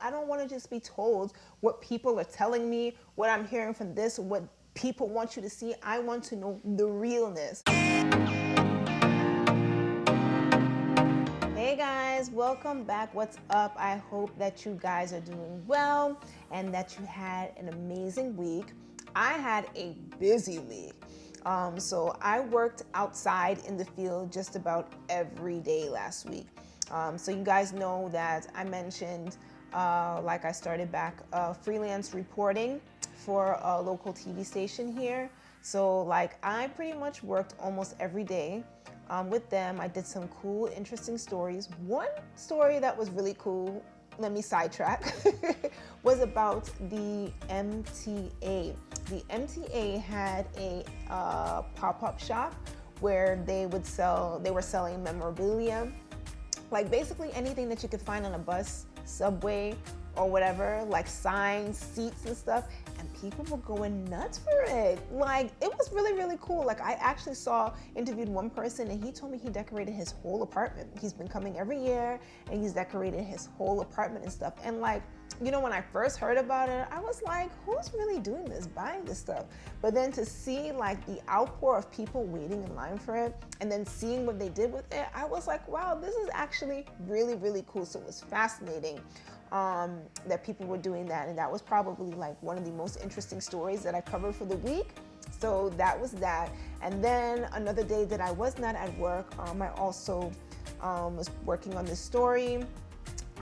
I don't want to just be told what people are telling me, what I'm hearing from this, what people want you to see. I want to know the realness. Hey guys, welcome back. What's up? I hope that you guys are doing well and that you had an amazing week. I had a busy week. So I worked outside in the field just about every day last week. So you guys know that I mentioned like I started back freelance reporting for a local TV station here. So like I pretty much worked almost every day with them. I did some cool, interesting stories. One story that was really cool, let me sidetrack, was about the MTA. The MTA had a pop-up shop where they were selling memorabilia, like basically anything that you could find on a bus, subway, or whatever, like signs, seats and stuff, and people were going nuts for it. Like, it was really, really cool. Like, I actually interviewed one person, and he told me he decorated his whole apartment. He's been coming every year, and he's decorated his whole apartment and stuff. And like, you know, when I first heard about it, I was like, who's really doing this, buying this stuff? But then to see like the outpour of people waiting in line for it, and then seeing what they did with it, I was like, wow, this is actually really, really cool. So it was fascinating that people were doing that, and that was probably like one of the most interesting stories that I covered for the week. So that was that. And then another day that I was not at work, I also was working on this story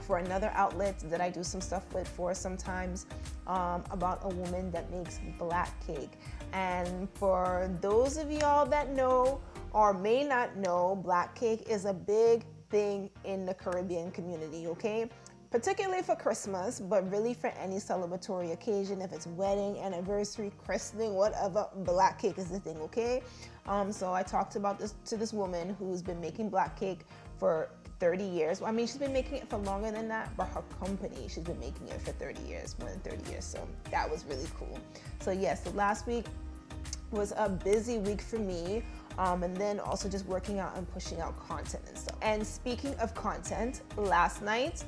for another outlet that I do some stuff with for sometimes, about a woman that makes black cake. And for those of y'all that know or may not know, black cake is a big thing in the Caribbean community, okay? Particularly for Christmas, but really for any celebratory occasion. If it's wedding, anniversary, christening, whatever, black cake is the thing, okay? So I talked about this to this woman who's been making black cake for 30 years. Well, I mean, she's been making it for longer than that, but her company, she's been making it for 30 years, more than 30 years. So that was really cool. So yes, the last week was a busy week for me. And then also just working out and pushing out content and stuff. And speaking of content, last night,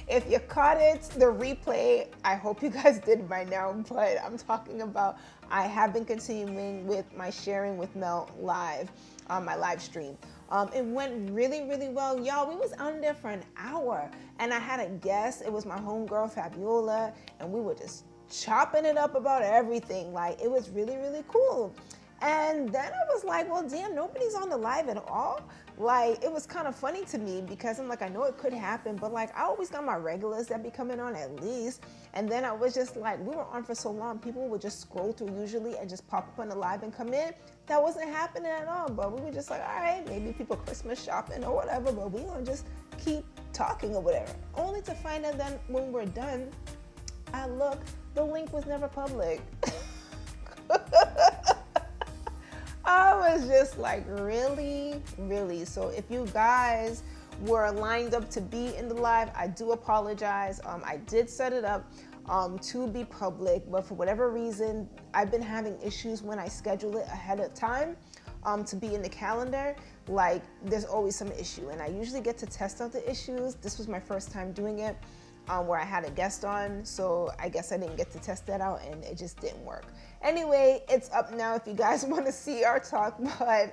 if you caught it, the replay, I hope you guys did by now, but I'm talking about, I have been continuing with my Sharing with Mel live, my live stream. It went really, really well. Y'all, we was on there for an hour, and I had a guest. It was my homegirl, Fabiola, and we were just chopping it up about everything. Like, it was really, really cool. And then I was like, well, damn, nobody's on the live at all. Like, it was kind of funny to me because I'm like, I know it could happen, but like, I always got my regulars that be coming on at least. And then I was just like, we were on for so long, people would just scroll through usually and just pop up on the live and come in. That wasn't happening at all, but we were just like, all right, maybe people Christmas shopping or whatever, but we gonna just keep talking or whatever. Only to find out then when we're done, I look, the link was never public. I was just like, really, really? So if you guys were lined up to be in the live, I do apologize. I did set it up to be public, but for whatever reason, I've been having issues when I schedule it ahead of time to be in the calendar. Like, there's always some issue, and I usually get to test out the issues. This was my first time doing it, where I had a guest on, so I guess I didn't get to test that out, and it just didn't work. Anyway, it's up now if you guys want to see our talk, but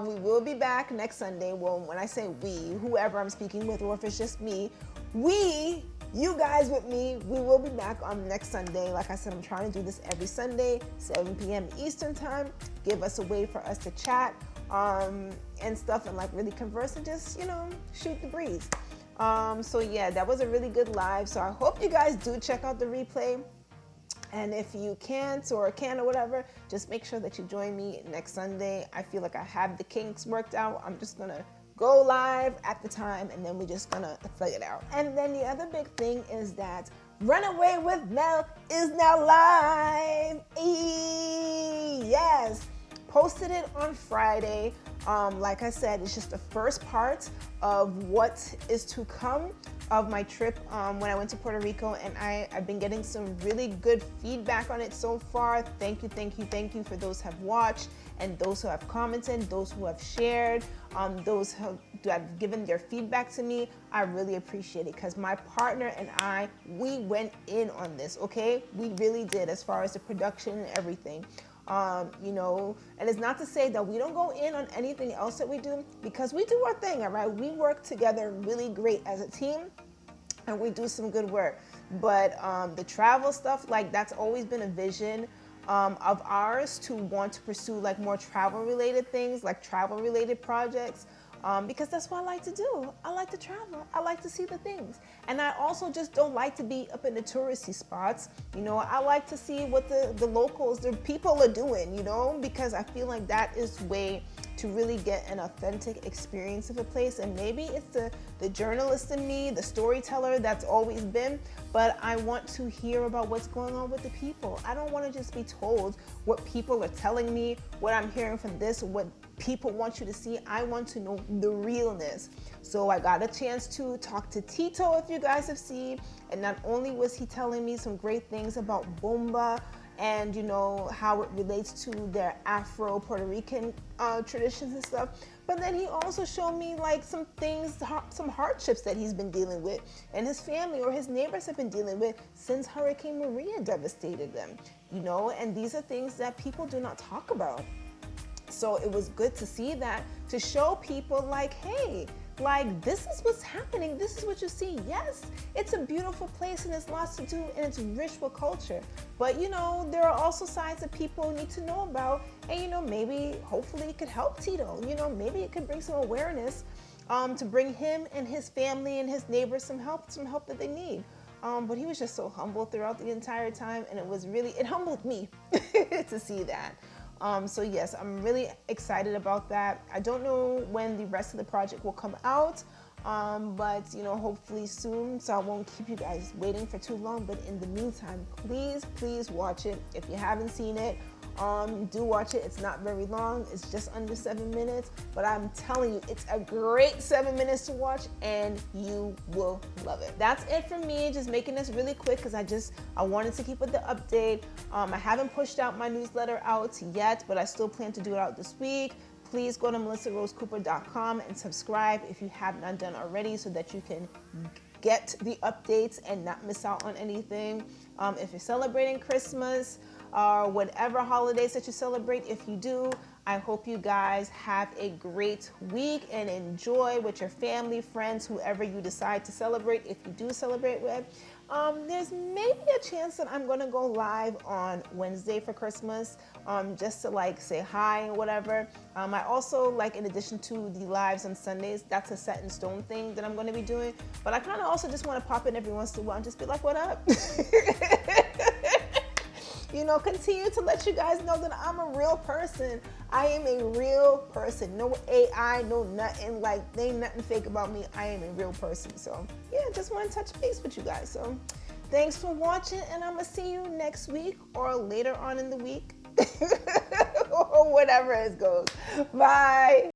we will be back next Sunday. Well, when I say we, whoever I'm speaking with, or if it's just me, you guys with me, we will be back on next Sunday. Like I said, I'm trying to do this every Sunday, 7 p.m. Eastern time. Give us a way for us to chat and stuff, and like really converse and just, you know, shoot the breeze. So yeah, that was a really good live. So I hope you guys do check out the replay. And if you can't or can or whatever, just make sure that you join me next Sunday. I feel like I have the kinks worked out. I'm just gonna go live at the time, and then we're just gonna figure it out. And then the other big thing is that Runaway with Mel is now live. Yes, posted it on Friday. Like I said, it's just the first part of what is to come of my trip when I went to Puerto Rico, and I've been getting some really good feedback on it so far. Thank you for those who have watched and those who have commented, those who have shared, those who have given their feedback to me. I really appreciate it because my partner and I, we went in on this, okay? We really did, as far as the production and everything. You know, and it's not to say that we don't go in on anything else that we do, because we do our thing, all right? We work together really great as a team, and we do some good work. But the travel stuff, like, that's always been a vision of ours, to want to pursue like more travel related things, like travel related projects. Because that's what I like to do. I like to travel. I like to see the things. And I also just don't like to be up in the touristy spots. You know, I like to see what the locals, the people are doing, you know, because I feel like that is way to really get an authentic experience of a place. And maybe it's the journalist in me, the storyteller that's always been, but I want to hear about what's going on with the people. I don't want to just be told what people are telling me, what I'm hearing from this, what people want you to see. I want to know the realness. So I got a chance to talk to Tito, if you guys have seen, and not only was he telling me some great things about Bomba and, you know, how it relates to their Afro Puerto Rican traditions and stuff, but then he also showed me like some things, some hardships that he's been dealing with, and his family or his neighbors have been dealing with since Hurricane Maria devastated them, you know, and these are things that people do not talk about. So it was good to see that, to show people like, hey, like, this is what's happening. This is what you see. Yes, it's a beautiful place and there's lots to do and it's rich with culture. But, you know, there are also sides that people need to know about. And, you know, maybe, hopefully it could help Tito. You know, maybe it could bring some awareness to bring him and his family and his neighbors some help that they need. But he was just so humble throughout the entire time. And it humbled me to see that. So yes, I'm really excited about that. I don't know when the rest of the project will come out, but, you know, hopefully soon, so I won't keep you guys waiting for too long. But in the meantime, please watch it. If you haven't seen it, do watch it. It's not very long. It's just under 7 minutes, but I'm telling you, it's a great 7 minutes to watch and you will love it. That's it from me, just making this really quick because I wanted to keep with the update. I haven't pushed out my newsletter out yet, but I still plan to do it out this week. Please go to melissarosecooper.com and subscribe if you have not done already, so that you can get the updates and not miss out on anything. If you're celebrating Christmas or whatever holidays that you celebrate, if you do, I hope you guys have a great week and enjoy with your family, friends, whoever you decide to celebrate. If you do celebrate with, there's maybe a chance that I'm gonna go live on Wednesday for Christmas, just to like say hi and whatever. I also, like, in addition to the lives on Sundays, that's a set in stone thing that I'm gonna be doing. But I kind of also just want to pop in every once in a while and just be like, what up? You know, continue to let you guys know that I'm a real person. I am a real person. No AI, no nothing. Like, there ain't nothing fake about me. I am a real person. So, yeah, just want to touch base with you guys. So, thanks for watching, and I'm going to see you next week or later on in the week or whatever it goes. Bye.